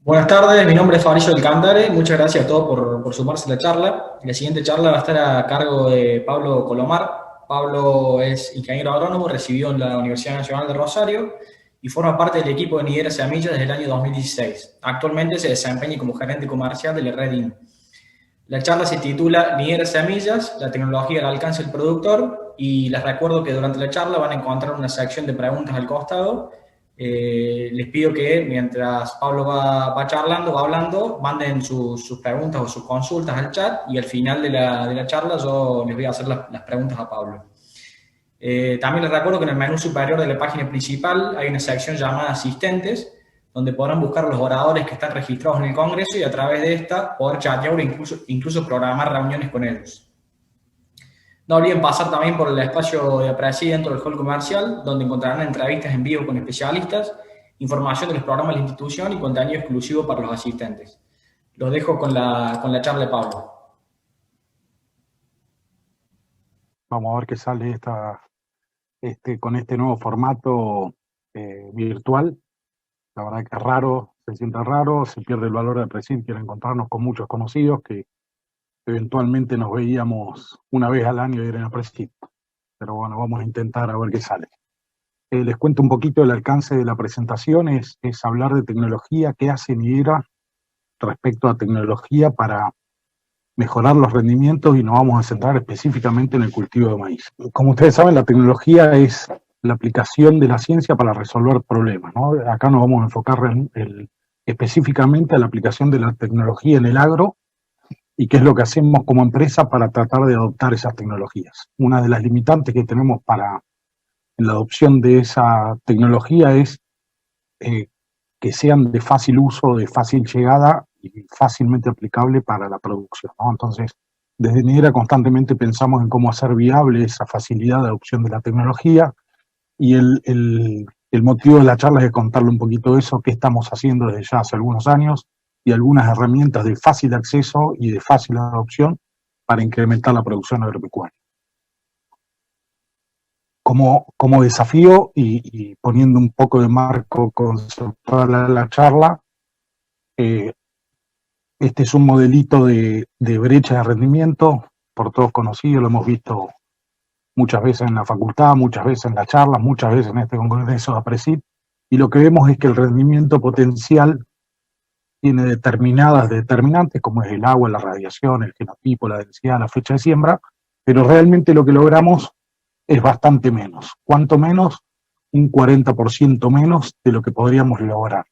Buenas tardes, mi nombre es Fabricio del Cantare. Muchas gracias a todos por sumarse a la charla. La siguiente charla va a estar a cargo de Pablo Colomar. Pablo es ingeniero agrónomo, recibió en la Universidad Nacional de Rosario y forma parte del equipo de Nidera Semillas desde el año 2016. Actualmente se desempeña como gerente comercial de la red IN. La charla se titula Nidera Semillas, la tecnología al alcance del productor, y les recuerdo que durante la charla van a encontrar una sección de preguntas al costado. Les pido que mientras Pablo va charlando, va hablando, manden sus preguntas o sus consultas al chat y al final de la charla yo les voy a hacer las preguntas a Pablo. También les recuerdo que en el menú superior de la página principal hay una sección llamada Asistentes, donde podrán buscar los oradores que están registrados en el Congreso y a través de esta poder chatear o incluso programar reuniones con ellos. No olviden pasar también por el espacio de apreciación dentro del hall comercial, donde encontrarán entrevistas en vivo con especialistas, información de los programas de la institución y contenido exclusivo para los asistentes. Los dejo con la charla de Pablo. Vamos a ver qué sale con este nuevo formato virtual. La verdad que es raro, se siente raro, se pierde el valor del presencia al encontrarnos con muchos conocidos que eventualmente nos veíamos una vez al año y era en el precinto. Pero bueno, vamos a intentar a ver qué sale. Les cuento un poquito el alcance de la presentación, es hablar de tecnología, qué hace Nidera respecto a tecnología para mejorar los rendimientos, y nos vamos a centrar específicamente en el cultivo de maíz. Como ustedes saben, la tecnología es la aplicación de la ciencia para resolver problemas, ¿no? Acá nos vamos a enfocar específicamente a la aplicación de la tecnología en el agro y qué es lo que hacemos como empresa para tratar de adoptar esas tecnologías. Una de las limitantes que tenemos en la adopción de esa tecnología es que sean de fácil uso, de fácil llegada y fácilmente aplicable para la producción, ¿no? Entonces, desde Nidera constantemente pensamos en cómo hacer viable esa facilidad de adopción de la tecnología, y el motivo de la charla es contarle un poquito de eso, qué estamos haciendo desde ya hace algunos años y algunas herramientas de fácil acceso y de fácil adopción para incrementar la producción agropecuaria. Como desafío y poniendo un poco de marco conceptual a la charla, este es un modelito de brecha de rendimiento, por todos conocido, lo hemos visto muchas veces en la facultad, muchas veces en la charla, muchas veces en este congreso de APRESID, y lo que vemos es que el rendimiento potencial tiene determinadas determinantes, como es el agua, la radiación, el genotipo, la densidad, la fecha de siembra, pero realmente lo que logramos es bastante menos. ¿Cuánto menos? Un 40% menos de lo que podríamos lograr.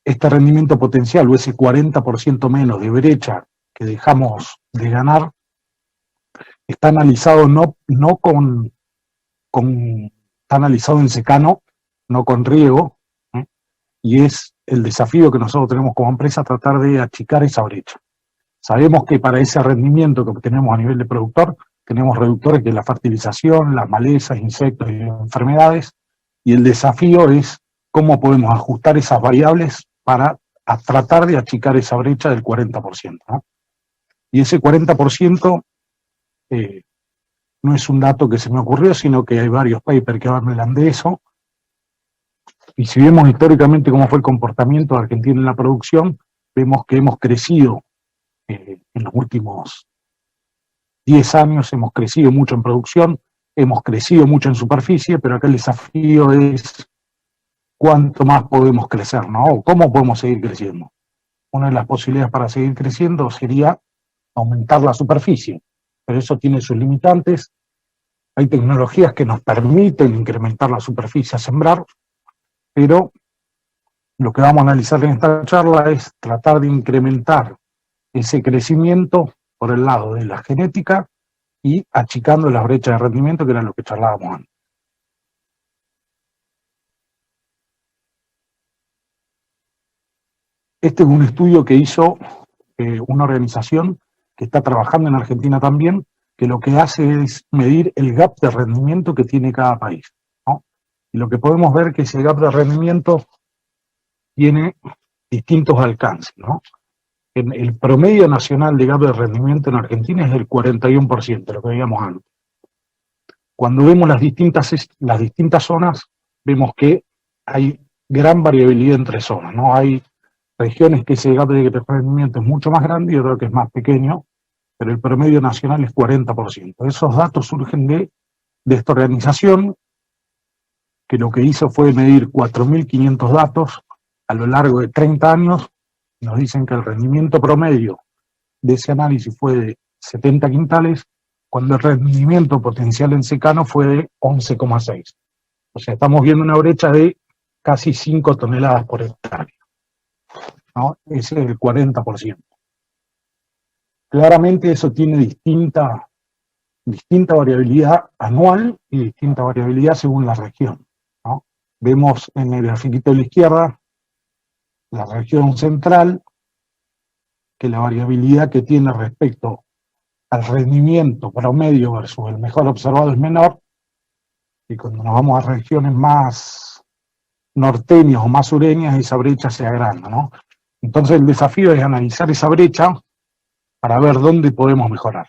Este rendimiento potencial o ese 40% menos de brecha que dejamos de ganar está analizado está analizado en secano, no con riego, ¿eh? Y es el desafío que nosotros tenemos como empresa, tratar de achicar esa brecha. Sabemos que para ese rendimiento que obtenemos a nivel de productor, tenemos reductores que es la fertilización, las malezas, insectos y enfermedades, y el desafío es cómo podemos ajustar esas variables para tratar de achicar esa brecha del 40%, ¿no? Y ese 40% no es un dato que se me ocurrió, sino que hay varios papers que hablan de eso. Y si vemos históricamente cómo fue el comportamiento de Argentina en la producción, vemos que hemos crecido en los últimos 10 años, hemos crecido mucho en producción, hemos crecido mucho en superficie, pero acá el desafío es cuánto más podemos crecer, ¿no? ¿Cómo podemos seguir creciendo? Una de las posibilidades para seguir creciendo sería aumentar la superficie, pero eso tiene sus limitantes. Hay tecnologías que nos permiten incrementar la superficie a sembrar, pero lo que vamos a analizar en esta charla es tratar de incrementar ese crecimiento por el lado de la genética y achicando las brechas de rendimiento, que era lo que charlábamos antes. Este es un estudio que hizo una organización que está trabajando en Argentina también, que lo que hace es medir el gap de rendimiento que tiene cada país, ¿no? Y lo que podemos ver es que ese gap de rendimiento tiene distintos alcances, ¿no? El promedio nacional de gap de rendimiento en Argentina es del 41%, lo que veíamos antes. Cuando vemos las distintas zonas, vemos que hay gran variabilidad entre zonas, ¿no? Hay regiones que ese gap de rendimiento es mucho más grande y otro que es más pequeño, pero el promedio nacional es 40%. Esos datos surgen de esta organización, que lo que hizo fue medir 4.500 datos a lo largo de 30 años. Nos dicen que el rendimiento promedio de ese análisis fue de 70 quintales, cuando el rendimiento potencial en secano fue de 11,6. O sea, estamos viendo una brecha de casi 5 toneladas por hectárea, ¿no? Ese es el 40%. Claramente eso tiene distinta variabilidad anual y distinta variabilidad según la región, ¿no? Vemos en el grafiquito de la izquierda la región central, que la variabilidad que tiene respecto al rendimiento promedio versus el mejor observado es menor, y cuando nos vamos a regiones más norteñas o más sureñas, esa brecha se agranda, ¿no? Entonces el desafío es analizar esa brecha para ver dónde podemos mejorar.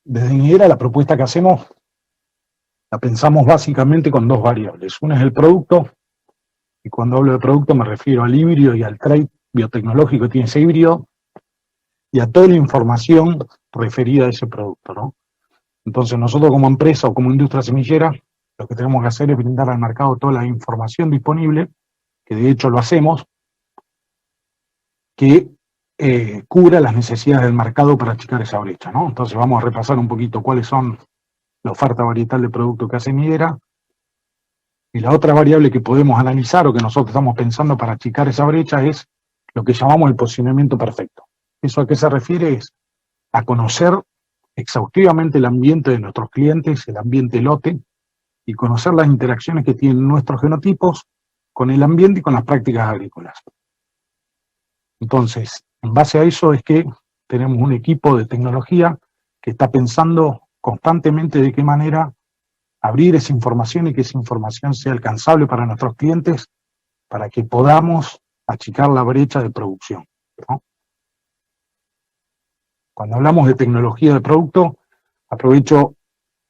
Desde Nidera la propuesta que hacemos la pensamos básicamente con dos variables. Una es el producto, y cuando hablo de producto me refiero al híbrido y al trait biotecnológico que tiene ese híbrido, y a toda la información referida a ese producto, ¿no? Entonces nosotros como empresa o como industria semillera, lo que tenemos que hacer es brindar al mercado toda la información disponible, que de hecho lo hacemos, que cubra las necesidades del mercado para achicar esa brecha, ¿no? Entonces vamos a repasar un poquito cuáles son la oferta varietal de producto que hace Nidera, y la otra variable que podemos analizar o que nosotros estamos pensando para achicar esa brecha es lo que llamamos el posicionamiento perfecto. ¿Eso a qué se refiere? Es a conocer exhaustivamente el ambiente de nuestros clientes, el ambiente lote, y conocer las interacciones que tienen nuestros genotipos con el ambiente y con las prácticas agrícolas. Entonces, en base a eso es que tenemos un equipo de tecnología que está pensando constantemente de qué manera abrir esa información y que esa información sea alcanzable para nuestros clientes para que podamos achicar la brecha de producción, ¿no? Cuando hablamos de tecnología de producto, aprovecho,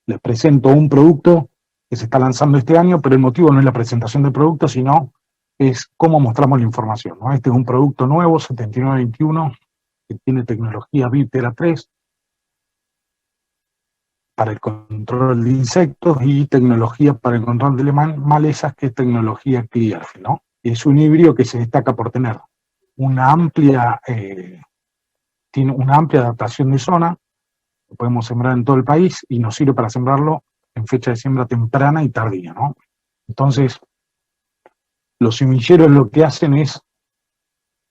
les presento un producto que se está lanzando este año, pero el motivo no es la presentación del producto, sino es cómo mostramos la información, ¿no? Este es un producto nuevo, 7921, que tiene tecnología Viptera 3 para el control de insectos y tecnología para el control de malezas, que es tecnología Clearfield, ¿no? Es un híbrido que se destaca por tener una amplia, tiene una amplia adaptación de zona, lo podemos sembrar en todo el país y nos sirve para sembrarlo en fecha de siembra temprana y tardía, ¿no? Entonces, los semilleros lo que hacen es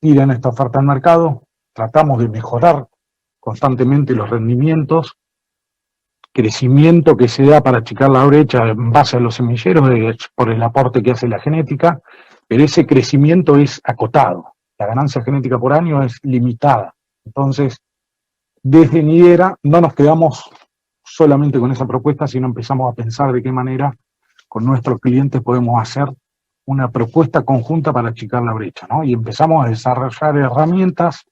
tiran esta oferta al mercado, tratamos de mejorar constantemente los rendimientos, crecimiento que se da para achicar la brecha en base a los semilleros por el aporte que hace la genética, pero ese crecimiento es acotado, la ganancia genética por año es limitada. Entonces, desde Nidera no nos quedamos solamente con esa propuesta, sino empezamos a pensar de qué manera con nuestros clientes podemos hacer una propuesta conjunta para achicar la brecha, ¿no? Y empezamos a desarrollar herramientas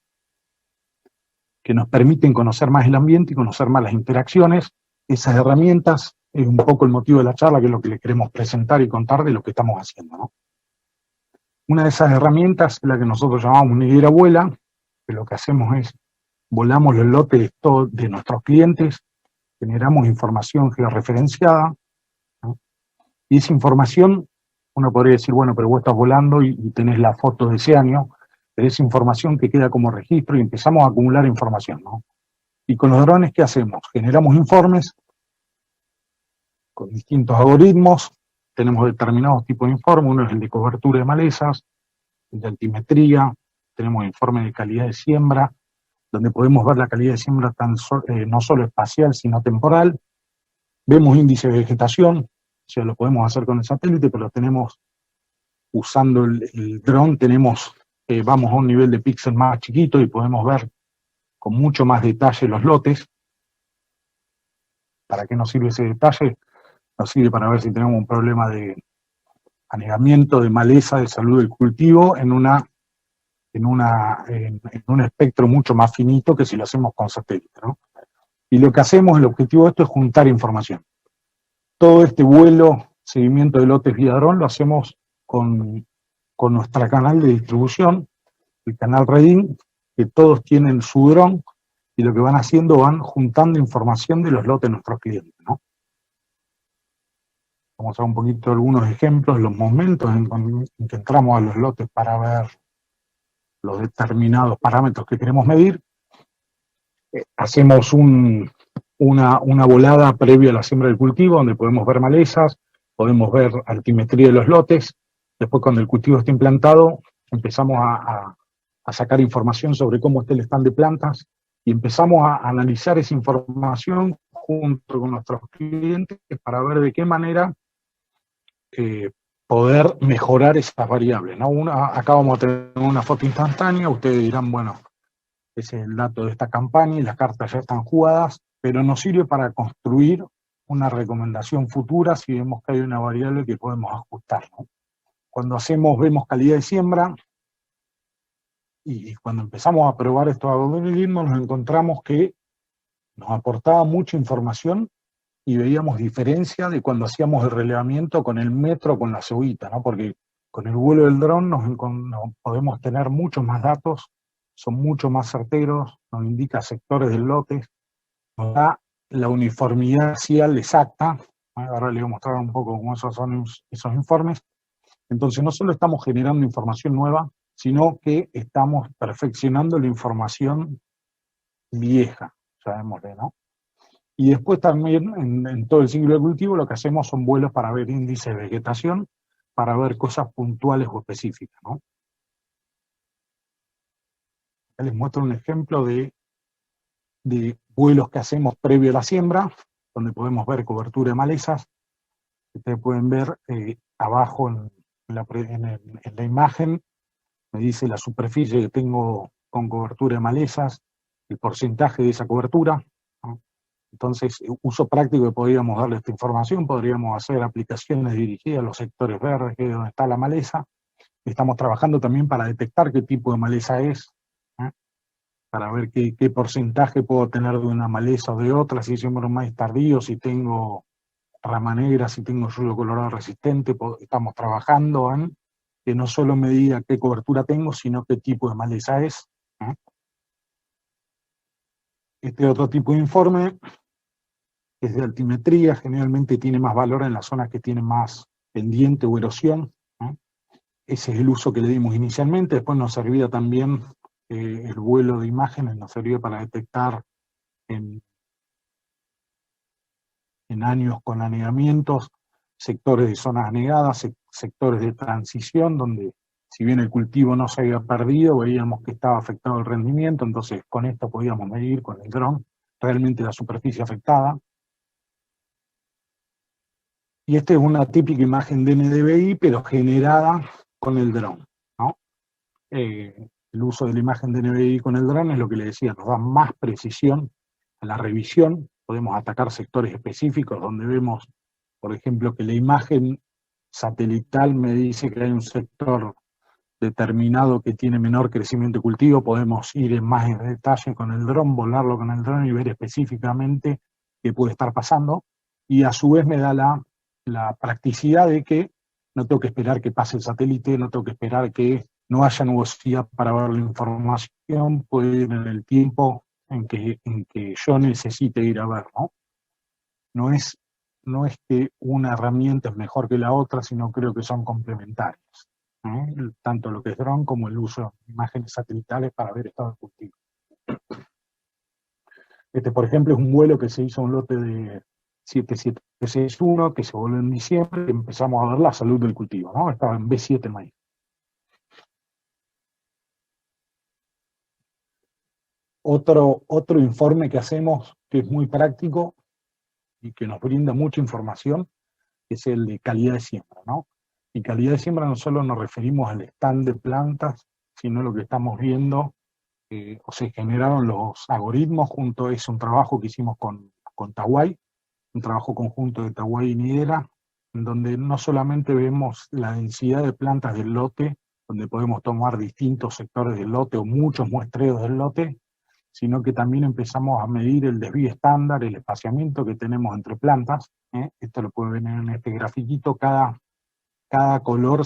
que nos permiten conocer más el ambiente y conocer más las interacciones. Esas herramientas es un poco el motivo de la charla, que es lo que les queremos presentar y contar de lo que estamos haciendo, ¿no? Una de esas herramientas es la que nosotros llamamos Nidera Vuela, que lo que hacemos es volamos los lotes de nuestros clientes, generamos información georreferenciada, ¿no? Y esa información, uno podría decir, bueno, pero vos estás volando y tenés la foto de ese año, pero es información que queda como registro y empezamos a acumular información, ¿no? Y con los drones, ¿qué hacemos? Generamos informes con distintos algoritmos, tenemos determinados tipos de informes, uno es el de cobertura de malezas, el de altimetría, tenemos informes de calidad de siembra, donde podemos ver la calidad de siembra no solo espacial, sino temporal. Vemos índice de vegetación, o sea, lo podemos hacer con el satélite, pero tenemos, usando el dron, vamos a un nivel de píxel más chiquito y podemos ver con mucho más detalle los lotes. ¿Para qué nos sirve ese detalle? Nos sirve para ver si tenemos un problema de anegamiento, de maleza, de salud del cultivo en un espectro mucho más finito que si lo hacemos con satélite, ¿no? Y lo que hacemos, el objetivo de esto es juntar información. Todo este vuelo, seguimiento de lotes vía dron, lo hacemos con nuestro canal de distribución, el canal Redin, que todos tienen su dron, y lo que van haciendo, van juntando información de los lotes de nuestros clientes, ¿no? Vamos a ver un poquito algunos ejemplos, los momentos en que entramos a los lotes para ver los determinados parámetros que queremos medir. Hacemos una volada previa a la siembra del cultivo, donde podemos ver malezas, podemos ver altimetría de los lotes. Después, cuando el cultivo está implantado, empezamos a sacar información sobre cómo está el stand de plantas y empezamos a analizar esa información junto con nuestros clientes para ver de qué manera poder mejorar esas variables, ¿no? Acá vamos a tener una foto instantánea, ustedes dirán, bueno, ese es el dato de esta campaña y las cartas ya están jugadas, pero nos sirve para construir una recomendación futura si vemos que hay una variable que podemos ajustar, ¿no? Cuando vemos calidad de siembra, y cuando empezamos a probar estos algoritmos, nos encontramos que nos aportaba mucha información y veíamos diferencia de cuando hacíamos el relevamiento con el metro, con la cebita, ¿no? Porque con el vuelo del dron nos podemos tener muchos más datos, son mucho más certeros, nos indica sectores del lote, nos da la uniformidad parcial exacta. Ahora les voy a mostrar un poco cómo esos son esos informes. Entonces no solo estamos generando información nueva, sino que estamos perfeccionando la información vieja, llamémosle, ¿no? Y después también en todo el ciclo de cultivo lo que hacemos son vuelos para ver índice de vegetación, para ver cosas puntuales o específicas, ¿no? Les muestro un ejemplo de vuelos que hacemos previo a la siembra, donde podemos ver cobertura de malezas. Ustedes pueden ver abajo en la imagen, me dice la superficie que tengo con cobertura de malezas, el porcentaje de esa cobertura, ¿no? Entonces, uso práctico que podríamos darle esta información, podríamos hacer aplicaciones dirigidas a los sectores verdes, que es donde está la maleza. Estamos trabajando también para detectar qué tipo de maleza es, ¿eh? Para ver qué porcentaje puedo tener de una maleza o de otra, si siembro un maíz tardío, si tengo rama negra, si tengo yuyo colorado resistente. Estamos trabajando en que no solo me diga qué cobertura tengo, sino qué tipo de maleza es, ¿eh? Este otro tipo de informe es de altimetría, generalmente tiene más valor en las zonas que tienen más pendiente o erosión, ¿eh? Ese es el uso que le dimos inicialmente. Después nos servía también el vuelo de imágenes, nos servía para detectar en años con anegamientos, sectores de zonas anegadas, sectores de transición, donde si bien el cultivo no se había perdido, veíamos que estaba afectado el rendimiento, entonces con esto podíamos medir con el dron realmente la superficie afectada. Y esta es una típica imagen de NDVI, pero generada con el dron, ¿no? El uso de la imagen de NDVI con el dron es lo que le decía, nos da más precisión a la revisión. Podemos atacar sectores específicos donde vemos, por ejemplo, que la imagen satelital me dice que hay un sector determinado que tiene menor crecimiento de cultivo. Podemos ir en más en detalle con el dron, volarlo con el dron y ver específicamente qué puede estar pasando. Y a su vez me da la practicidad de que no tengo que esperar que pase el satélite, no tengo que esperar que no haya nubosidad para ver la información, puedo ir en el tiempo en que yo necesite ir a ver, ¿no? No es que una herramienta es mejor que la otra, sino creo que son complementarias, ¿eh? Tanto lo que es dron como el uso de imágenes satelitales para ver estado de cultivo. Este, por ejemplo, es un vuelo que se hizo un lote de 7761, que se volvió en diciembre, y empezamos a ver la salud del cultivo, ¿no? Estaba en B7 maíz. Otro informe que hacemos, que es muy práctico y que nos brinda mucha información, es el de calidad de siembra, ¿no? Y calidad de siembra no solo nos referimos al stand de plantas, sino lo que estamos viendo, o se generaron los algoritmos junto, es un trabajo que hicimos con Tawai, un trabajo conjunto de Tawai y Nidera, en donde no solamente vemos la densidad de plantas del lote, donde podemos tomar distintos sectores del lote o muchos muestreos del lote, sino que también empezamos a medir el desvío estándar, el espaciamiento que tenemos entre plantas. Esto lo pueden ver en este grafiquito. Cada color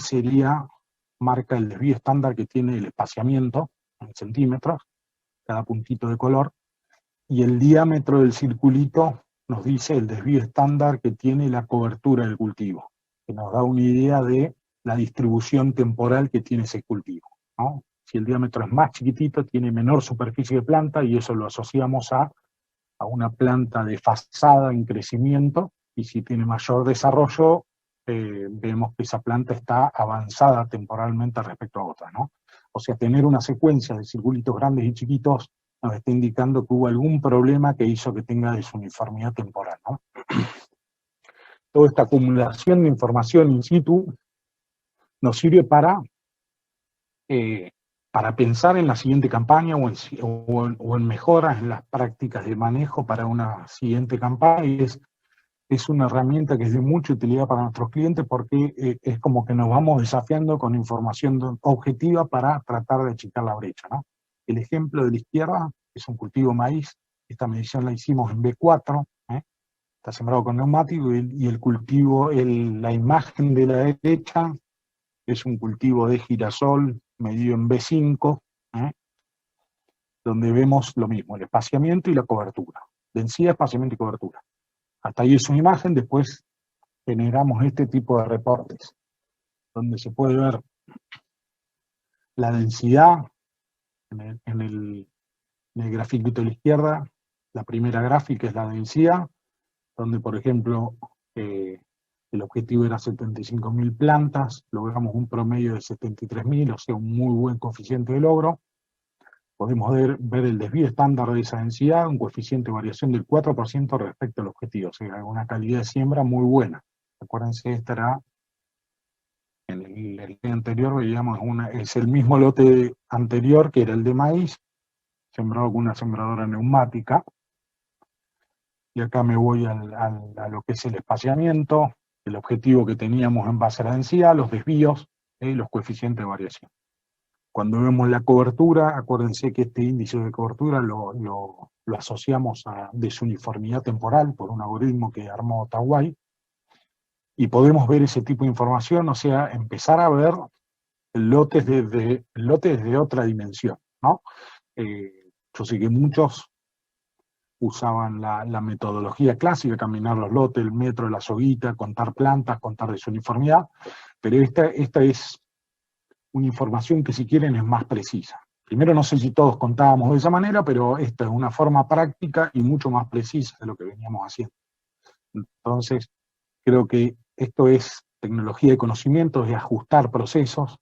marca el desvío estándar que tiene el espaciamiento en centímetros, cada puntito de color, y el diámetro del circulito nos dice el desvío estándar que tiene la cobertura del cultivo, que nos da una idea de la distribución temporal que tiene ese cultivo, ¿no? Si el diámetro es más chiquitito, tiene menor superficie de planta, y eso lo asociamos a una planta desfasada en crecimiento, y si tiene mayor desarrollo, vemos que esa planta está avanzada temporalmente respecto a otras, ¿no? O sea, tener una secuencia de circulitos grandes y chiquitos nos está indicando que hubo algún problema que hizo que tenga desuniformidad temporal, ¿no? Toda esta acumulación de información in situ nos sirve para pensar en la siguiente campaña o en mejoras en las prácticas de manejo para una siguiente campaña, y es una herramienta que es de mucha utilidad para nuestros clientes, porque es como que nos vamos desafiando con información objetiva para tratar de achicar la brecha, ¿no? El ejemplo de la izquierda es un cultivo maíz. Esta medición la hicimos en B4, está sembrado con neumático, y el cultivo, la imagen de la derecha es un cultivo de girasol medido en B5, donde vemos lo mismo, el espaciamiento y la cobertura. Densidad, espaciamiento y cobertura. Hasta ahí es una imagen. Después generamos este tipo de reportes, donde se puede ver la densidad en el grafiquito de la izquierda. La primera gráfica es la densidad, donde, por ejemplo, el objetivo era 75.000 plantas, logramos un promedio de 73.000, o sea, un muy buen coeficiente de logro. Podemos ver el desvío estándar de esa densidad, un coeficiente de variación del 4% respecto al objetivo, o sea, una calidad de siembra muy buena. Acuérdense, esta era, en el lote anterior, veíamos, es el mismo lote anterior, que era el de maíz, sembrado con una sembradora neumática. Y acá me voy a lo que es el espaciamiento, el objetivo que teníamos en base a la densidad, los desvíos y los coeficientes de variación. Cuando vemos la cobertura, acuérdense que este índice de cobertura lo asociamos a desuniformidad temporal por un algoritmo que armó Tawai, y podemos ver ese tipo de información, o sea, empezar a ver lotes desde otra dimensión, ¿no? Yo sé que muchos usaban la metodología clásica, caminar los lotes, el metro, la soguita, contar plantas, contar desuniformidad, pero esta es una información que, si quieren, es más precisa. Primero, no sé si todos contábamos de esa manera, pero esta es una forma práctica y mucho más precisa de lo que veníamos haciendo. Entonces, creo que esto es tecnología de conocimiento, es ajustar procesos,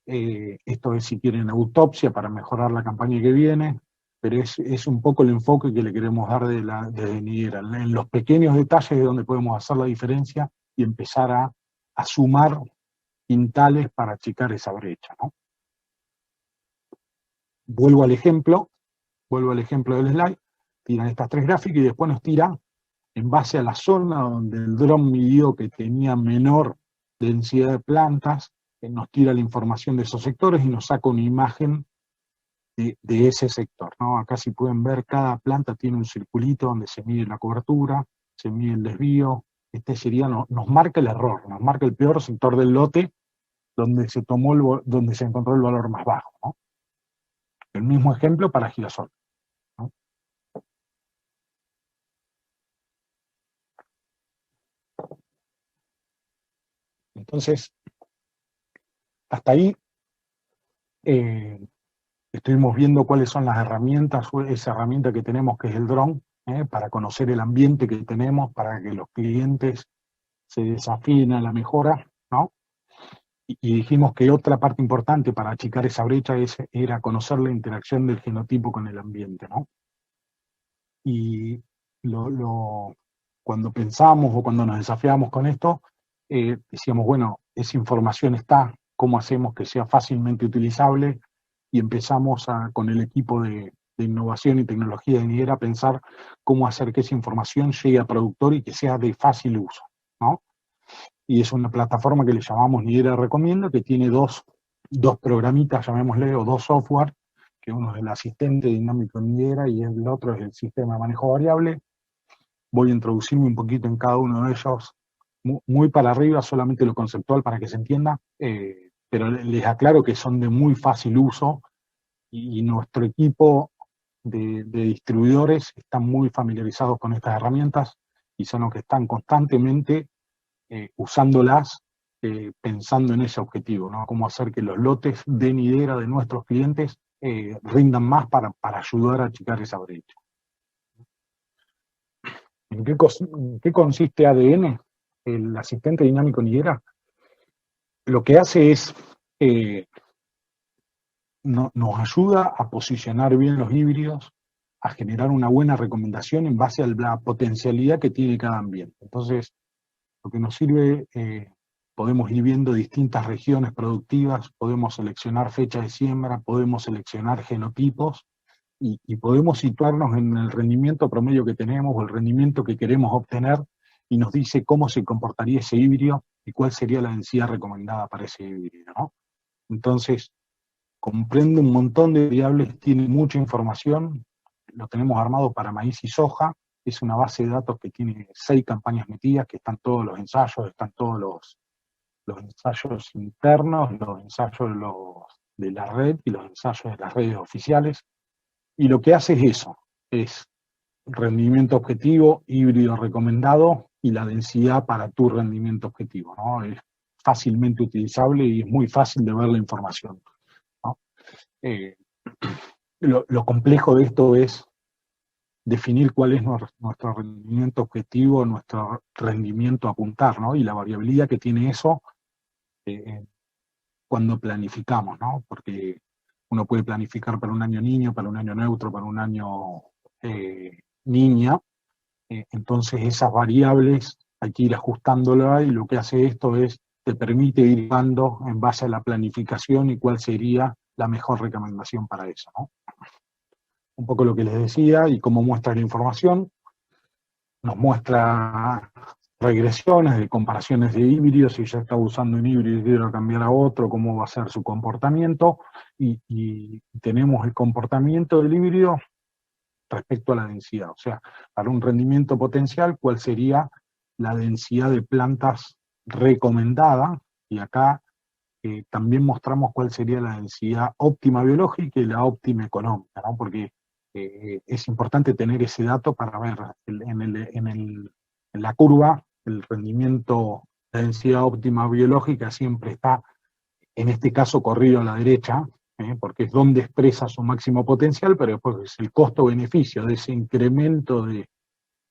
esto es, si quieren, autopsia para mejorar la campaña que viene, pero es un poco el enfoque que le queremos dar desde Nidera. En los pequeños detalles es donde podemos hacer la diferencia y empezar a sumar quintales para achicar esa brecha, ¿no? Vuelvo al ejemplo del slide. Tiran estas tres gráficas y después nos tira, en base a la zona donde el dron midió que tenía menor densidad de plantas, nos tira la información de esos sectores y nos saca una imagen de ese sector, ¿no? Acá, si pueden ver, cada planta tiene un circulito donde se mide la cobertura, se mide el desvío. Este sería, nos marca el error, nos marca el peor sector del lote, donde se encontró el valor más bajo, ¿no? El mismo ejemplo para girasol, ¿no? Entonces, hasta ahí estuvimos viendo cuáles son las herramientas, esa herramienta que tenemos, que es el dron, para conocer el ambiente que tenemos, para que los clientes se desafíen a la mejora, ¿no? Y dijimos que otra parte importante para achicar esa brecha era conocer la interacción del genotipo con el ambiente, ¿no? Y cuando pensamos o cuando nos desafiamos con esto, decíamos, bueno, esa información está, ¿cómo hacemos que sea fácilmente utilizable? Y empezamos con el equipo de innovación y tecnología de Nidera a pensar cómo hacer que esa información llegue al productor y que sea de fácil uso, ¿no? Y es una plataforma que le llamamos Nidera Recomienda, que tiene dos programitas, llamémosle, o dos software, que que uno es el asistente dinámico en higuera y el otro es el sistema de manejo variable. Voy a introducirme un poquito en cada uno de ellos, muy para arriba, solamente lo conceptual para que se entienda, pero les aclaro que son de muy fácil uso y nuestro equipo de distribuidores están muy familiarizados con estas herramientas y son los que están constantemente usándolas, pensando en ese objetivo, ¿no? Cómo hacer que los lotes de higuera de nuestros clientes rindan más para ayudar a achicar esa brecha. ¿En qué consiste ADN? El asistente dinámico en higuera lo que hace es nos ayuda a posicionar bien los híbridos, a generar una buena recomendación en base a la potencialidad que tiene cada ambiente. Entonces, lo que nos sirve, podemos ir viendo distintas regiones productivas, podemos seleccionar fecha de siembra, podemos seleccionar genotipos y podemos situarnos en el rendimiento promedio que tenemos o el rendimiento que queremos obtener y nos dice cómo se comportaría ese híbrido y cuál sería la densidad recomendada para ese híbrido, ¿no? Entonces, comprende un montón de variables, tiene mucha información, lo tenemos armado para maíz y soja, es una base de datos que tiene 6 campañas metidas, que están todos los ensayos, están todos los ensayos internos, los ensayos de la red y los ensayos de las redes oficiales, y lo que hace es eso, es rendimiento objetivo, híbrido recomendado y la densidad para tu rendimiento objetivo, ¿no? Es fácilmente utilizable y es muy fácil de ver la información, ¿no? Lo complejo de esto es definir cuál es nuestro rendimiento objetivo, nuestro rendimiento a apuntar, ¿no? Y la variabilidad que tiene eso cuando planificamos, ¿no? Porque uno puede planificar para un año niño, para un año neutro, para un año niña, entonces esas variables hay que ir ajustándolas y lo que hace esto es, te permite ir dando en base a la planificación y cuál sería la mejor recomendación para eso, ¿no? Un poco lo que les decía y cómo muestra la información, nos muestra regresiones de comparaciones de híbridos, si ya está usando un híbrido y quiere cambiar a otro, cómo va a ser su comportamiento, y tenemos el comportamiento del híbrido respecto a la densidad, o sea, para un rendimiento potencial, cuál sería la densidad de plantas recomendada, y acá también mostramos cuál sería la densidad óptima biológica y la óptima económica, ¿no? Porque es importante tener ese dato para ver en la curva el rendimiento, la densidad óptima biológica siempre está, en este caso, corrido a la derecha, porque es donde expresa su máximo potencial, pero después es el costo-beneficio de ese incremento de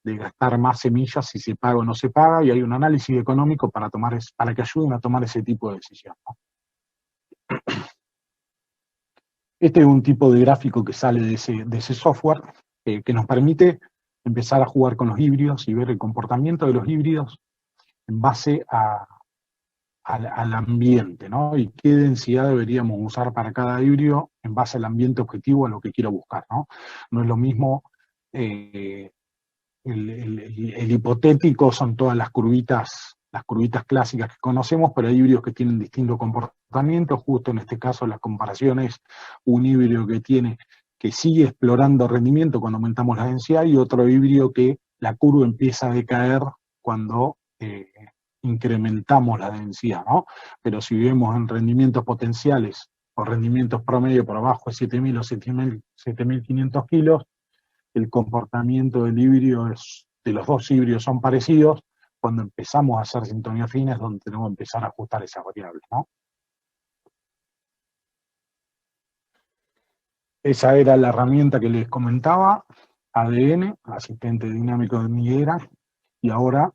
gastar más semillas, si se paga o no se paga, y hay un análisis económico para que ayuden a tomar ese tipo de decisión, ¿no? Este es un tipo de gráfico que sale de ese software, que nos permite empezar a jugar con los híbridos y ver el comportamiento de los híbridos en base al ambiente, ¿no? Y qué densidad deberíamos usar para cada híbrido en base al ambiente objetivo, a lo que quiero buscar, ¿no? No es lo mismo, el hipotético son todas las curvitas clásicas que conocemos, pero hay híbridos que tienen distintos comportamientos. Justo en este caso las comparaciones, un híbrido que sigue explorando rendimiento cuando aumentamos la densidad, y otro híbrido que la curva empieza a decaer cuando incrementamos la densidad, ¿no? Pero si vivimos en rendimientos potenciales o rendimientos promedio por abajo de 7.000 o 7.500 kilos, el comportamiento del híbrido de los dos híbridos son parecidos. Cuando empezamos a hacer sintonía fina es donde tenemos que empezar a ajustar esas variables, ¿no? Esa era la herramienta que les comentaba, ADN, asistente dinámico de higuera, y ahora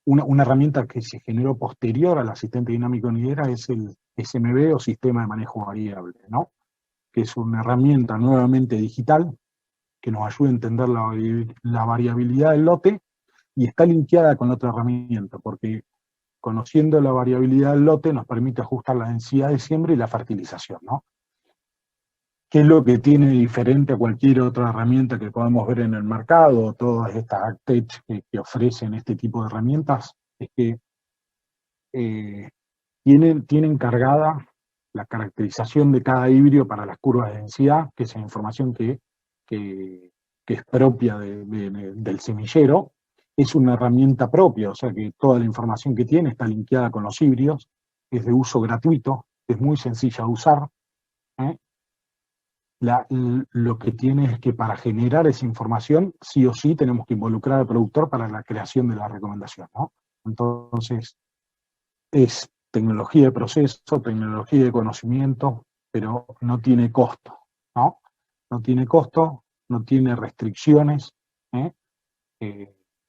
una herramienta que se generó posterior al asistente dinámico de higuera es el SMB o sistema de manejo variable, ¿no? Que es una herramienta nuevamente digital que nos ayuda a entender la variabilidad del lote, y está linkeada con otra herramienta, porque conociendo la variabilidad del lote nos permite ajustar la densidad de siembra y la fertilización, ¿no? ¿Qué es lo que tiene diferente a cualquier otra herramienta que podamos ver en el mercado? Todas estas AgTech que ofrecen este tipo de herramientas, es que tienen cargada la caracterización de cada híbrido para las curvas de densidad, que es la información que es propia del semillero, es una herramienta propia, o sea que toda la información que tiene está linkeada con los híbridos, es de uso gratuito, es muy sencilla de usar. ¿eh? Lo que tiene es que para generar esa información, sí o sí tenemos que involucrar al productor para la creación de la recomendación, ¿no? Entonces, es tecnología de proceso, tecnología de conocimiento, pero no tiene costo, ¿no? No tiene costo, no tiene restricciones, ¿eh?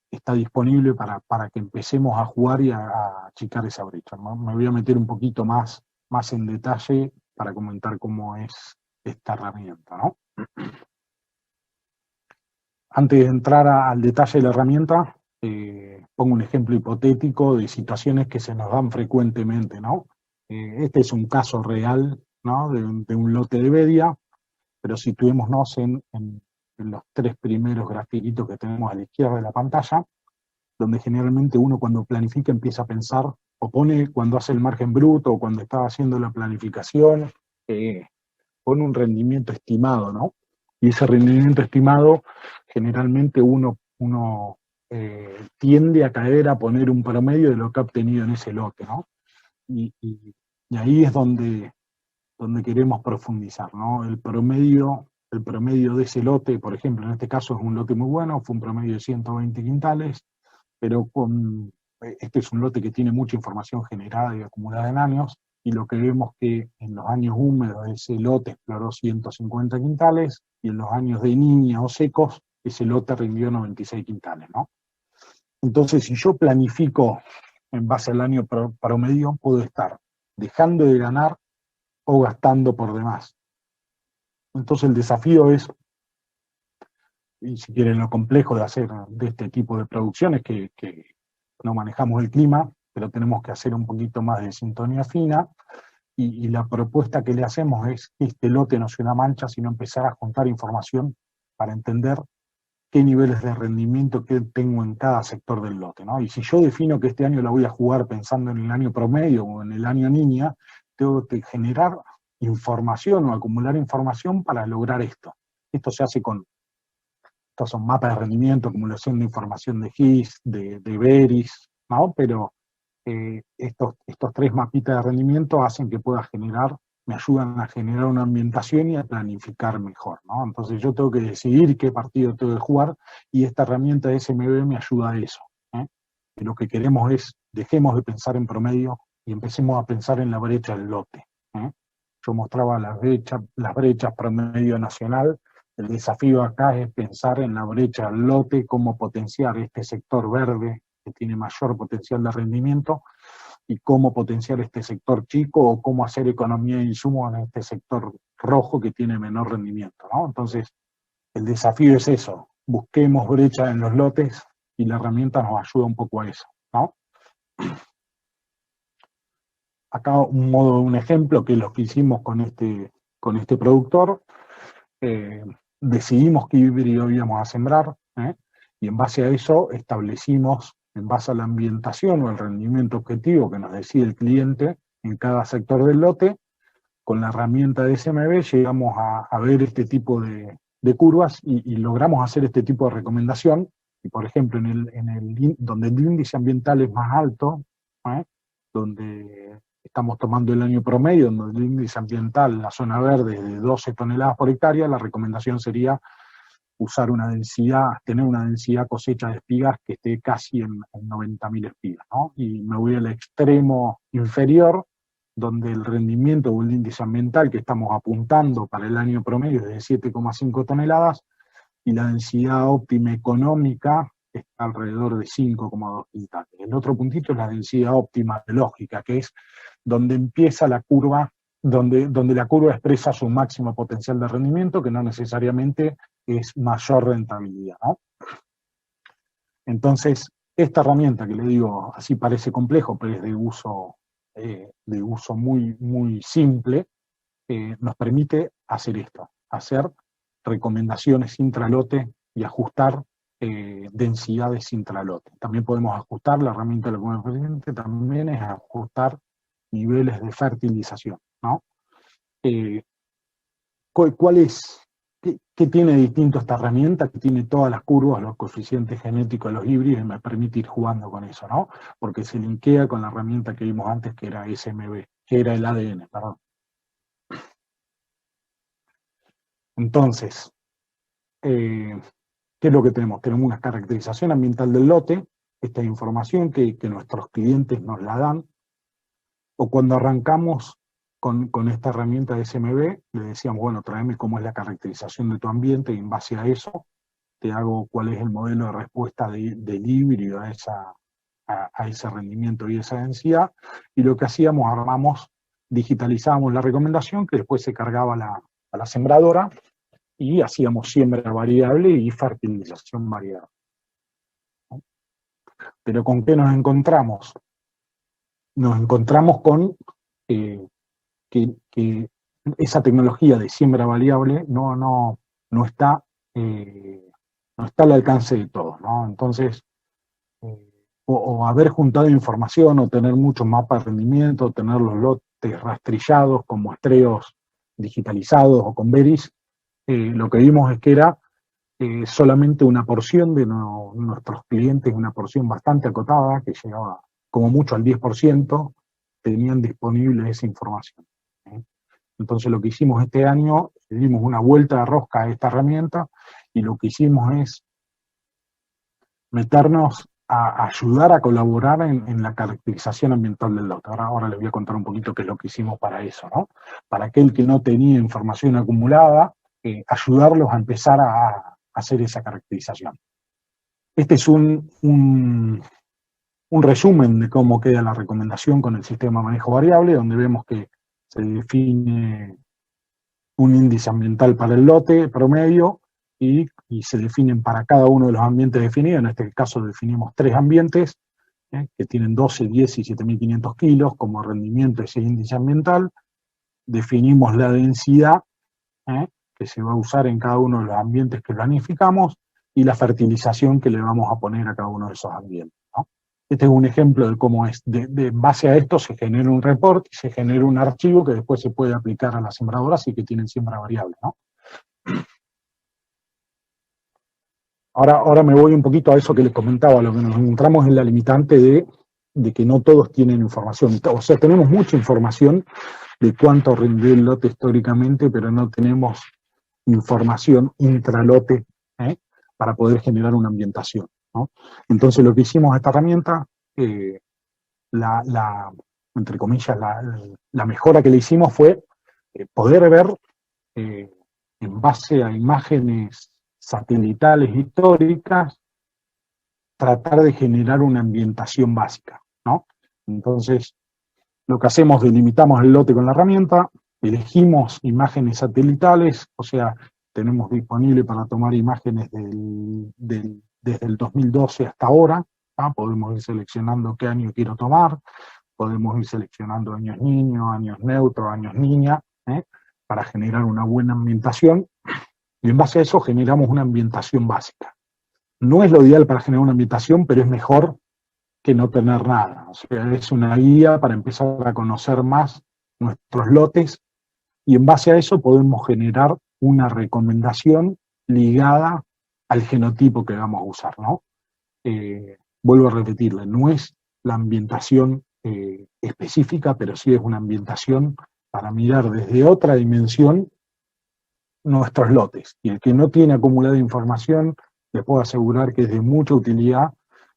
Está disponible para que empecemos a jugar y a achicar esa brecha, ¿no? Me voy a meter un poquito más en detalle para comentar cómo es esta herramienta, ¿no? Antes de entrar al detalle de la herramienta, pongo un ejemplo hipotético de situaciones que se nos dan frecuentemente, ¿no? Este es un caso real, ¿no? De un lote de Bedia, pero situémonos en los tres primeros grafiquitos que tenemos a la izquierda de la pantalla, donde generalmente uno cuando planifica empieza a pensar, o pone cuando hace el margen bruto, o cuando está haciendo la planificación, pone un rendimiento estimado, ¿no? Y ese rendimiento estimado, generalmente uno tiende a caer a poner un promedio de lo que ha obtenido en ese lote, ¿no? Y ahí es donde queremos profundizar, ¿no? El promedio de ese lote, por ejemplo, en este caso es un lote muy bueno, fue un promedio de 120 quintales, pero este es un lote que tiene mucha información generada y acumulada en años, y lo que vemos que en los años húmedos ese lote exploró 150 quintales, y en los años de niña o secos ese lote rindió 96 quintales, ¿no? Entonces, si yo planifico en base al año promedio, puedo estar dejando de ganar o gastando por demás. Entonces el desafío es, y si quieren lo complejo de hacer de este tipo de producciones, que no manejamos el clima, pero tenemos que hacer un poquito más de sintonía fina, y la propuesta que le hacemos es que este lote no sea una mancha, sino empezar a juntar información para entender qué niveles de rendimiento que tengo en cada sector del lote, ¿no? Y si yo defino que este año la voy a jugar pensando en el año promedio o en el año niña, tengo que generar información o acumular información para lograr esto. Esto se hace estos son mapas de rendimiento, acumulación de información de GIS, de Veris, ¿no? Pero estos tres mapitas de rendimiento hacen que me ayudan a generar una ambientación y a planificar mejor, ¿no? Entonces yo tengo que decidir qué partido tengo que jugar, y esta herramienta de SMB me ayuda a eso, ¿eh? Y lo que queremos es, dejemos de pensar en promedio y empecemos a pensar en la brecha del lote, ¿eh? Yo mostraba las brechas promedio nacional. El desafío acá es pensar en la brecha del lote, cómo potenciar este sector verde que tiene mayor potencial de rendimiento, y cómo potenciar este sector chico, o cómo hacer economía de insumos en este sector rojo que tiene menor rendimiento, ¿no? Entonces, el desafío es eso, busquemos brechas en los lotes, y la herramienta nos ayuda un poco a eso, ¿no? Acá un ejemplo que es lo que hicimos con este productor. Decidimos qué híbrido íbamos a sembrar, y en base a eso establecimos, en base a la ambientación o el rendimiento objetivo que nos decide el cliente en cada sector del lote, con la herramienta de SMB llegamos a ver este tipo de curvas, y logramos hacer este tipo de recomendación. Y por ejemplo, donde el índice ambiental es más alto, donde estamos tomando el año promedio, donde el índice ambiental en la zona verde es de 12 toneladas por hectárea, la recomendación sería usar tener una densidad cosecha de espigas que esté casi en 90.000 espigas, ¿no? Y me voy al extremo inferior, donde el rendimiento o el índice ambiental que estamos apuntando para el año promedio es de 7,5 toneladas, y la densidad óptima económica está alrededor de 5,2 quintales. El otro puntito es la densidad óptima biológica, que es donde empieza la curva, donde la curva expresa su máximo potencial de rendimiento, que no necesariamente es mayor rentabilidad, ¿no? Entonces, esta herramienta, que le digo, así parece complejo, pero es de uso muy, muy simple, nos permite hacer esto, hacer recomendaciones intralote y ajustar densidades intralote. También podemos ajustar, la herramienta de la también es ajustar niveles de fertilización, ¿no? Eh, ¿Cuál es, qué tiene distinto esta herramienta? Que tiene todas las curvas, los coeficientes genéticos, los híbridos, y me permite ir jugando con eso, ¿no? Porque se linkea con la herramienta que vimos antes, que era SMB, que era el ADN, perdón. Entonces, ¿qué es lo que tenemos? Tenemos una caracterización ambiental del lote, esta información que nuestros clientes nos la dan, o cuando arrancamos con esta herramienta de SMB, le decíamos, bueno, tráeme cómo es la caracterización de tu ambiente, y en base a eso te hago cuál es el modelo de respuesta del híbrido a ese rendimiento y esa densidad, y lo que hacíamos, armamos, digitalizábamos la recomendación, que después se cargaba a la sembradora, y hacíamos siembra variable y fertilización variable. Pero ¿con qué nos encontramos? Nos encontramos con que esa tecnología de siembra variable no está, no está al alcance de todos, ¿no? Entonces, o haber juntado información, o tener muchos mapas de rendimiento, o tener los lotes rastrillados con muestreos digitalizados o con Veris, lo que vimos es que era solamente una porción de nuestros clientes, una porción bastante acotada, que llegaba como mucho al 10%, tenían disponible esa información. Entonces lo que hicimos este año, le dimos una vuelta de rosca a esta herramienta, y lo que hicimos es meternos a ayudar a colaborar en la caracterización ambiental del lote. Ahora les voy a contar un poquito qué es lo que hicimos para eso, ¿no? Para aquel que no tenía información acumulada, ayudarlos a empezar a hacer esa caracterización. Este es un resumen de cómo queda la recomendación con el sistema de manejo variable, donde vemos que se define un índice ambiental para el lote promedio, y se definen para cada uno de los ambientes definidos. En este caso definimos 3 ambientes, que tienen 12, 10 y 7.500 kilos como rendimiento de ese índice ambiental. Definimos la densidad que se va a usar en cada uno de los ambientes que planificamos, y la fertilización que le vamos a poner a cada uno de esos ambientes, ¿no? Este es un ejemplo de cómo es. En base a esto se genera un report y se genera un archivo que después se puede aplicar a las sembradoras y que tienen siembra variable, ¿no? Ahora me voy un poquito a eso que les comentaba, lo que nos encontramos en la limitante de que no todos tienen información. O sea, tenemos mucha información de cuánto rindió el lote históricamente, pero no tenemos información intralote para poder generar una ambientación, ¿no? Entonces lo que hicimos a esta herramienta, entre comillas, la mejora que le hicimos fue poder ver, en base a imágenes satelitales históricas, tratar de generar una ambientación básica, ¿no? Entonces, lo que hacemos, delimitamos el lote con la herramienta, elegimos imágenes satelitales, o sea, tenemos disponible para tomar imágenes desde el 2012 hasta ahora, ¿no? Podemos ir seleccionando qué año quiero tomar, podemos ir seleccionando años niños, años neutros, años niña, para generar una buena ambientación, y en base a eso generamos una ambientación básica. No es lo ideal para generar una ambientación, pero es mejor que no tener nada. O sea, es una guía para empezar a conocer más nuestros lotes, y en base a eso podemos generar una recomendación ligada al genotipo que vamos a usar, ¿no? Vuelvo a repetirle, no es la ambientación específica, pero sí es una ambientación para mirar desde otra dimensión nuestros lotes. Y el que no tiene acumulada información, les puedo asegurar que es de mucha utilidad,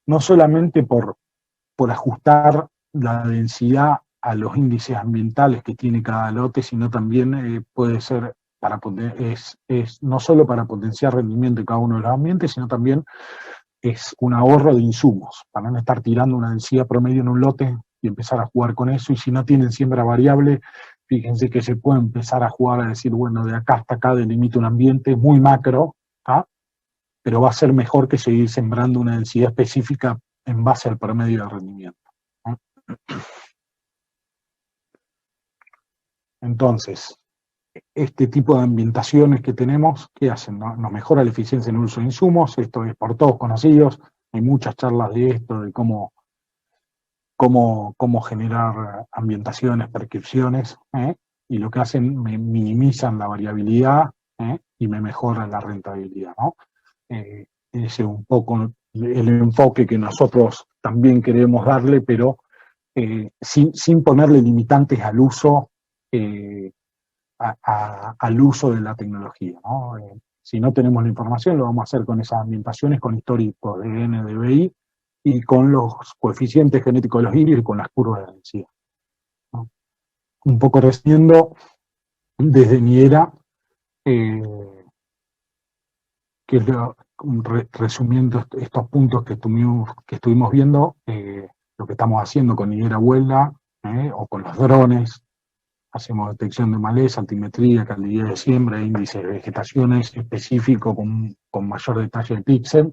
no solamente por ajustar la densidad a los índices ambientales que tiene cada lote, sino también puede ser no solo para potenciar rendimiento de cada uno de los ambientes, sino también es un ahorro de insumos, para no estar tirando una densidad promedio en un lote y empezar a jugar con eso. Y si no tienen siembra variable, fíjense que se puede empezar a jugar a decir, bueno, de acá hasta acá delimito un ambiente muy macro, pero va a ser mejor que seguir sembrando una densidad específica en base al promedio de rendimiento. Entonces, este tipo de ambientaciones que tenemos, ¿qué hacen? Nos mejora la eficiencia en el uso de insumos, esto es por todos conocidos, hay muchas charlas de esto, de cómo generar ambientaciones, prescripciones, y lo que hacen, me minimizan la variabilidad y me mejoran la rentabilidad, ¿no? Ese es un poco el enfoque que nosotros también queremos darle, pero sin ponerle limitantes al uso, al uso de la tecnología, ¿no? Si no tenemos la información, lo vamos a hacer con esas ambientaciones, con históricos de N, de BI, y con los coeficientes genéticos de los híbridos y con las curvas de densidad, ¿no? Un poco resumiendo, desde mi era, eh, que es resumiendo estos puntos que estuvimos viendo, lo que estamos haciendo con higuera vuela, o con los drones, hacemos detección de maleza, altimetría, calidad de siembra, índice de vegetaciones específico con mayor detalle de píxel,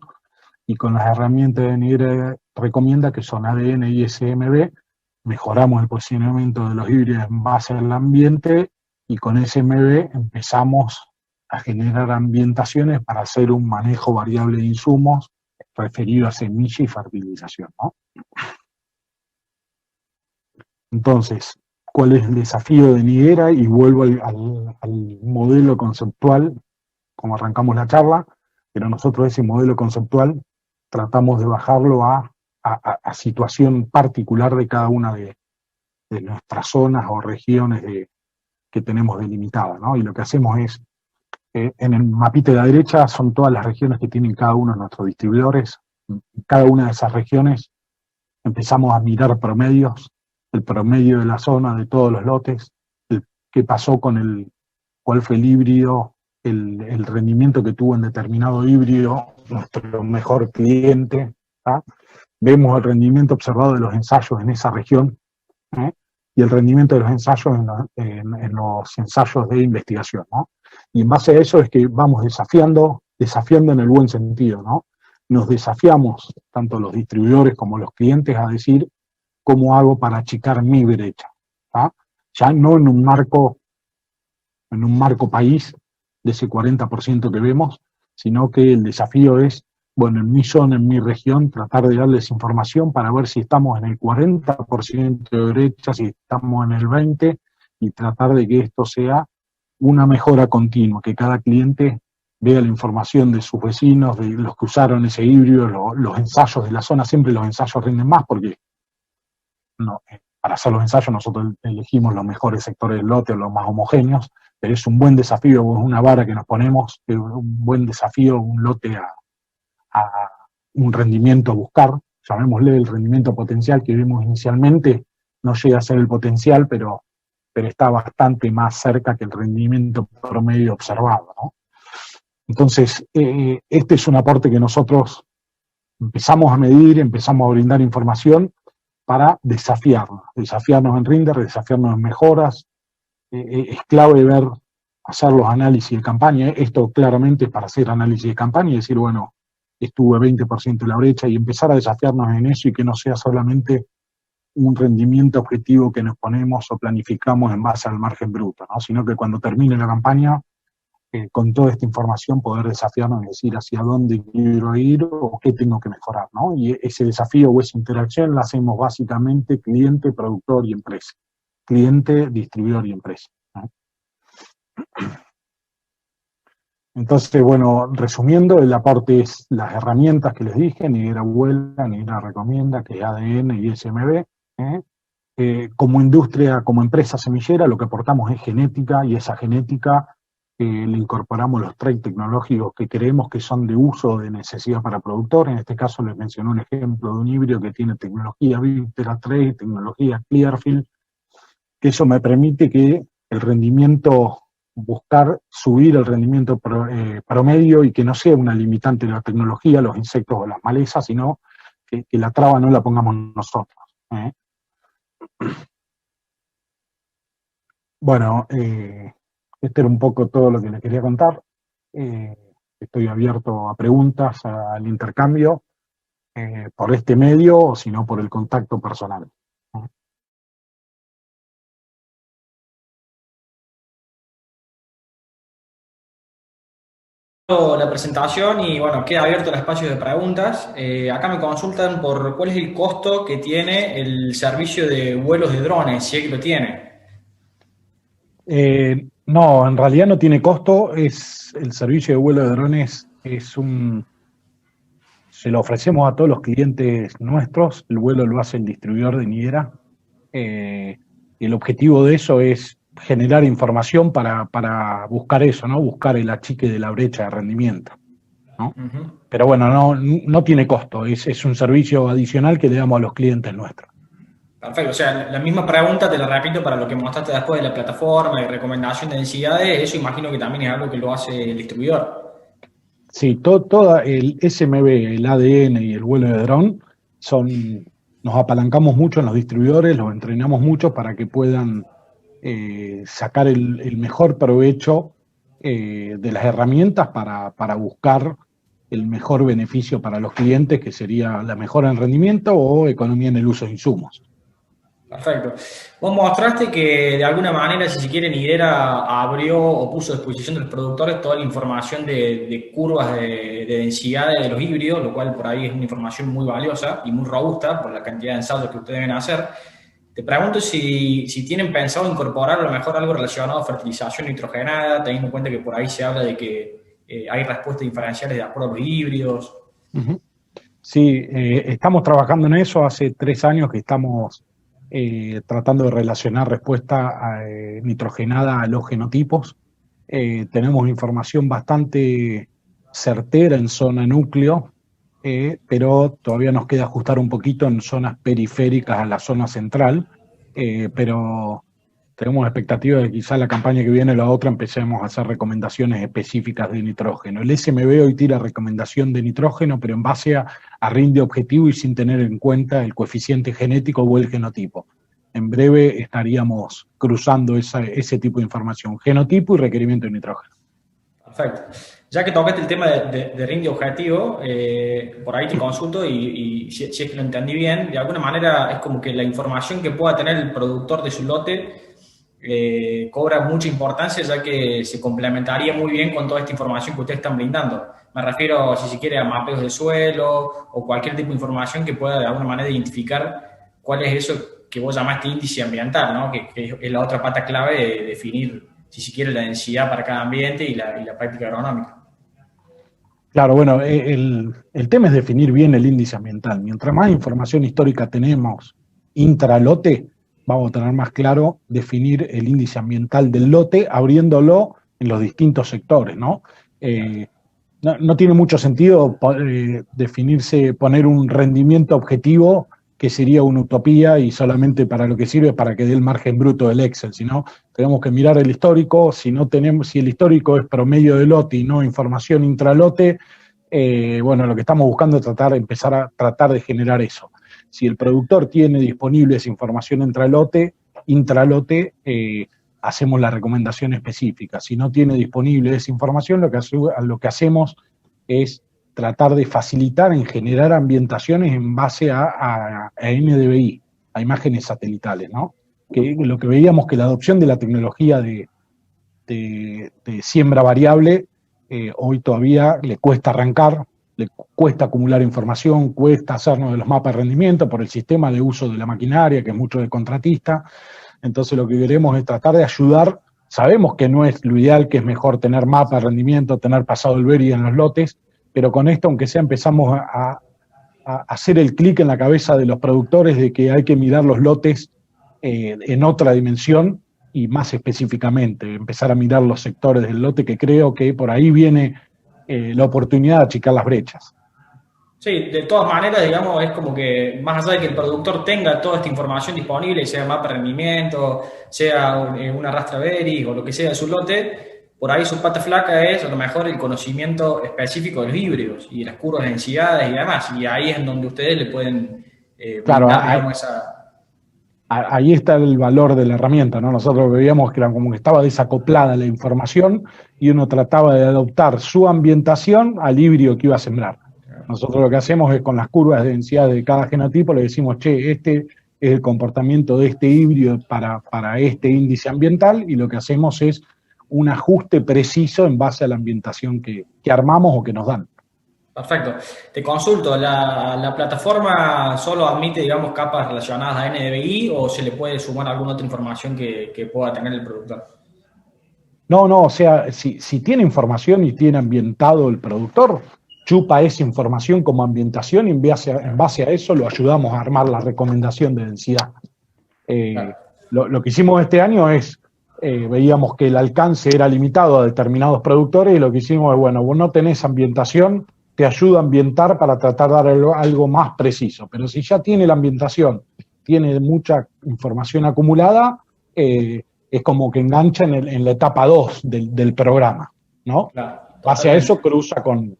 y con las herramientas de higuera recomienda, que son ADN y SMB, mejoramos el posicionamiento de los híbridos en base al ambiente, y con SMB empezamos a generar ambientaciones para hacer un manejo variable de insumos referido a semilla y fertilización, ¿no? Entonces, ¿cuál es el desafío de Niguera? Y vuelvo al modelo conceptual, como arrancamos la charla, pero nosotros ese modelo conceptual tratamos de bajarlo a situación particular de cada una de nuestras zonas o regiones que tenemos delimitadas, ¿no? Y lo que hacemos es, en el mapita de la derecha son todas las regiones que tienen cada uno de nuestros distribuidores. En cada una de esas regiones empezamos a mirar promedios, el promedio de la zona, de todos los lotes, qué pasó cuál fue el híbrido, el rendimiento que tuvo en determinado híbrido nuestro mejor cliente, ¿tá? Vemos el rendimiento observado de los ensayos en esa región, y el rendimiento de los ensayos en los ensayos de investigación, ¿no? Y en base a eso es que vamos desafiando en el buen sentido, ¿no? Nos desafiamos, tanto los distribuidores como los clientes, a decir cómo hago para achicar mi brecha, ¿tá? Ya no en un marco país de ese 40% que vemos, sino que el desafío es, bueno, en mi zona, en mi región, tratar de darles información para ver si estamos en el 40% de brecha, si estamos en el 20%, y tratar de que esto sea una mejora continua, que cada cliente vea la información de sus vecinos, de los que usaron ese híbrido, los ensayos de la zona. Siempre los ensayos rinden más porque no, para hacer los ensayos nosotros elegimos los mejores sectores del lote o los más homogéneos, pero es un buen desafío, es una vara que nos ponemos, es un buen desafío, un lote a un rendimiento a buscar, llamémosle el rendimiento potencial que vimos inicialmente, no llega a ser el potencial, pero está bastante más cerca que el rendimiento promedio observado, ¿no? Entonces, este es un aporte que nosotros empezamos a medir, empezamos a brindar información para desafiarnos en render, desafiarnos en mejoras. Es clave hacer los análisis de campaña. Esto claramente es para hacer análisis de campaña y decir, bueno, estuve 20% de la brecha, y empezar a desafiarnos en eso, y que no sea solamente un rendimiento objetivo que nos ponemos o planificamos en base al margen bruto, ¿no? Sino que cuando termine la campaña, con toda esta información, poder desafiarnos y decir hacia dónde quiero ir o qué tengo que mejorar, ¿no? Y ese desafío o esa interacción la hacemos básicamente cliente, productor y empresa. Cliente, distribuidor y empresa, ¿no? Entonces, bueno, resumiendo, el aporte es las herramientas que les dije: Niguera vuela, Niguera recomienda, que es ADN y SMB. Como industria, como empresa semillera, lo que aportamos es genética, y esa genética le incorporamos los traits tecnológicos que creemos que son de uso o de necesidad para productor. En este caso les mencioné un ejemplo de un híbrido que tiene tecnología Viptera 3, tecnología Clearfield, que eso me permite que el rendimiento, buscar subir el rendimiento promedio, y que no sea una limitante de la tecnología, los insectos o las malezas, sino que la traba no la pongamos nosotros. Bueno, este era un poco todo lo que les quería contar. Estoy abierto a preguntas, al intercambio, por este medio, o si no, por el contacto personal. La presentación y bueno, queda abierto el espacio de preguntas. Acá me consultan por cuál es el costo que tiene el servicio de vuelos de drones, si es que lo tiene. No, en realidad no tiene costo. Es el servicio de vuelo de drones, se lo ofrecemos a todos los clientes nuestros. El vuelo lo hace el distribuidor de Niera. Eh, y el objetivo de eso es generar información para buscar eso, ¿no? Buscar el achique de la brecha de rendimiento, ¿no? Ujú. Pero bueno, no tiene costo. Es un servicio adicional que le damos a los clientes nuestros. Perfecto, o sea, la misma pregunta te la repito para lo que mostraste después de la plataforma y recomendación de densidades, eso imagino que también es algo que lo hace el distribuidor. Sí, todo el SMB, el ADN y el vuelo de dron nos apalancamos mucho en los distribuidores, los entrenamos mucho para que puedan sacar el mejor provecho de las herramientas para buscar el mejor beneficio para los clientes, que sería la mejora en rendimiento o economía en el uso de insumos. Perfecto. Vos mostraste que de alguna manera, si se quiere, Nidera abrió o puso a disposición de los productores toda la información de curvas de densidad de los híbridos, lo cual por ahí es una información muy valiosa y muy robusta por la cantidad de ensayos que ustedes deben hacer. Te pregunto si tienen pensado incorporar a lo mejor algo relacionado a fertilización nitrogenada, teniendo en cuenta que por ahí se habla de que hay respuestas diferenciales de acuerdo a los híbridos. Ujú. Sí, estamos trabajando en eso. Hace 3 años que estamos tratando de relacionar respuesta nitrogenada a los genotipos. Tenemos información bastante certera en zona núcleo, pero todavía nos queda ajustar un poquito en zonas periféricas a la zona central. Pero tenemos expectativa de que quizá la campaña que viene o la otra empecemos a hacer recomendaciones específicas de nitrógeno. El SMB hoy tira recomendación de nitrógeno, pero en base a rinde objetivo y sin tener en cuenta el coeficiente genético o el genotipo. En breve estaríamos cruzando ese tipo de información, genotipo y requerimiento de nitrógeno. Perfecto. Ya que tocaste el tema de rinde objetivo, por ahí te consulto y si es que lo entendí bien, de alguna manera es como que la información que pueda tener el productor de su lote cobra mucha importancia, ya que se complementaría muy bien con toda esta información que ustedes están brindando. Me refiero, si se quiere, a mapeos de suelo o cualquier tipo de información que pueda de alguna manera identificar cuál es eso que vos llamaste índice ambiental, ¿no? Que es la otra pata clave de definir, si se quiere, la densidad para cada ambiente y la práctica agronómica. Claro, bueno, el tema es definir bien el índice ambiental. Mientras más información histórica tenemos intralote, vamos a tener más claro definir el índice ambiental del lote, abriéndolo en los distintos sectores, ¿no? No tiene mucho sentido definirse, poner un rendimiento objetivo que sería una utopía y solamente para lo que sirve es para que dé el margen bruto del Excel, sino tenemos que mirar el histórico. Si el histórico es promedio de lote y no información intralote, bueno, lo que estamos buscando es empezar a tratar de generar eso. Si el productor tiene disponible esa información intralote, hacemos la recomendación específica. Si no tiene disponible esa información, lo que hacemos es tratar de facilitar en generar ambientaciones en base a NDVI, a imágenes satelitales, ¿no? Que lo que veíamos que la adopción de la tecnología de siembra variable hoy todavía le cuesta arrancar, le cuesta acumular información, cuesta hacernos de los mapas de rendimiento por el sistema de uso de la maquinaria, que es mucho de contratista. Entonces lo que queremos es tratar de ayudar. Sabemos que no es lo ideal, que es mejor tener mapa de rendimiento, tener pasado el veri en los lotes, pero con esto, aunque sea, empezamos a hacer el clic en la cabeza de los productores de que hay que mirar los lotes en otra dimensión y más específicamente, empezar a mirar los sectores del lote, que creo que por ahí viene la oportunidad de achicar las brechas. Sí, de todas maneras, digamos, es como que más allá de que el productor tenga toda esta información disponible, sea mapa de rendimiento, sea una rastra Veris o lo que sea de su lote, por ahí su pata flaca es a lo mejor el conocimiento específico de los híbridos y de las curvas de densidades y demás. Y ahí es en donde ustedes le pueden Claro, brindar, digamos, esa... ahí está el valor de la herramienta, ¿no? Nosotros veíamos que era como que estaba desacoplada la información y uno trataba de adoptar su ambientación al híbrido que iba a sembrar. Nosotros lo que hacemos es con las curvas de densidad de cada genotipo le decimos, che, este es el comportamiento de este híbrido para este índice ambiental, y lo que hacemos es un ajuste preciso en base a la ambientación que armamos o que nos dan. Perfecto. Te consulto, ¿la plataforma solo admite, digamos, capas relacionadas a NDVI o se le puede sumar alguna otra información que pueda tener el productor? No, no, o sea, si tiene información y tiene ambientado el productor, chupa esa información como ambientación y en base a eso lo ayudamos a armar la recomendación de densidad. Claro, Eh, lo que hicimos este año es, veíamos que el alcance era limitado a determinados productores y lo que hicimos es, bueno, vos no tenés ambientación, te ayuda a ambientar para tratar de dar algo más preciso. Pero si ya tiene la ambientación, tiene mucha información acumulada, es como que engancha en la etapa 2 del programa, ¿no? claro, Base a totalmente. eso cruza con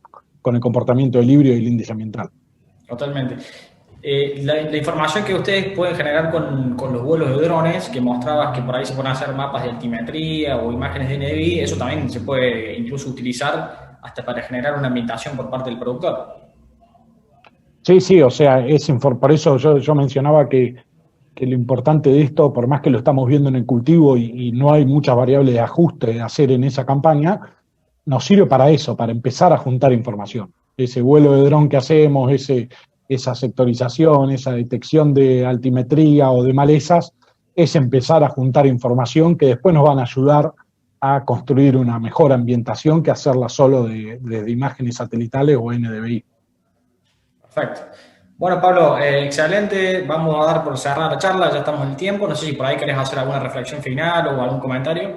el comportamiento del híbrido y el índice ambiental. Totalmente. La información que ustedes pueden generar con los vuelos de drones, que mostrabas que por ahí se pueden hacer mapas de altimetría o imágenes de NDVI, eso también se puede incluso utilizar hasta para generar una ambientación por parte del productor. Sí, sí, o sea, por eso yo mencionaba que lo importante de esto, por más que lo estamos viendo en el cultivo y no hay muchas variables de ajuste de hacer en esa campaña, nos sirve para eso, para empezar a juntar información. Ese vuelo de dron que hacemos, esa sectorización, esa detección de altimetría o de malezas, es empezar a juntar información que después nos van a ayudar a construir una mejor ambientación que hacerla solo de imágenes satelitales o NDVI. Perfecto. Bueno, Pablo, excelente. Vamos a dar por cerrar la charla, ya estamos en el tiempo. No sé si por ahí querés hacer alguna reflexión final o algún comentario.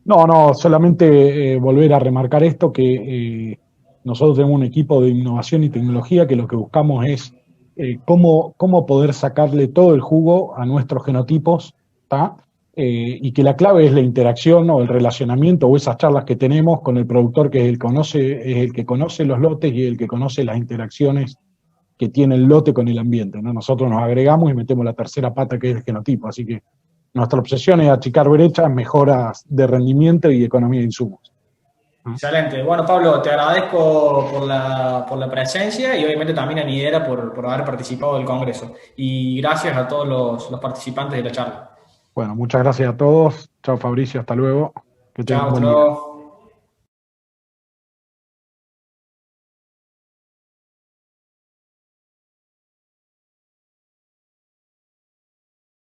No, no, solamente volver a remarcar esto, que nosotros tenemos un equipo de innovación y tecnología que lo que buscamos es cómo poder sacarle todo el jugo a nuestros genotipos, ¿tá? Y que la clave es la interacción o el relacionamiento o esas charlas que tenemos con el productor que es el que conoce los lotes y el que conoce las interacciones que tiene el lote con el ambiente, ¿no? Nosotros nos agregamos y metemos la tercera pata que es el genotipo, así que nuestra obsesión es achicar brechas, mejoras de rendimiento y economía de insumos. Excelente. Bueno, Pablo, te agradezco por la presencia y obviamente también a Nidera por haber participado del Congreso. Y gracias a todos los participantes de la charla. Bueno, muchas gracias a todos. Chao Fabricio, hasta luego. Que tengan Chao, un hasta buen día. luego.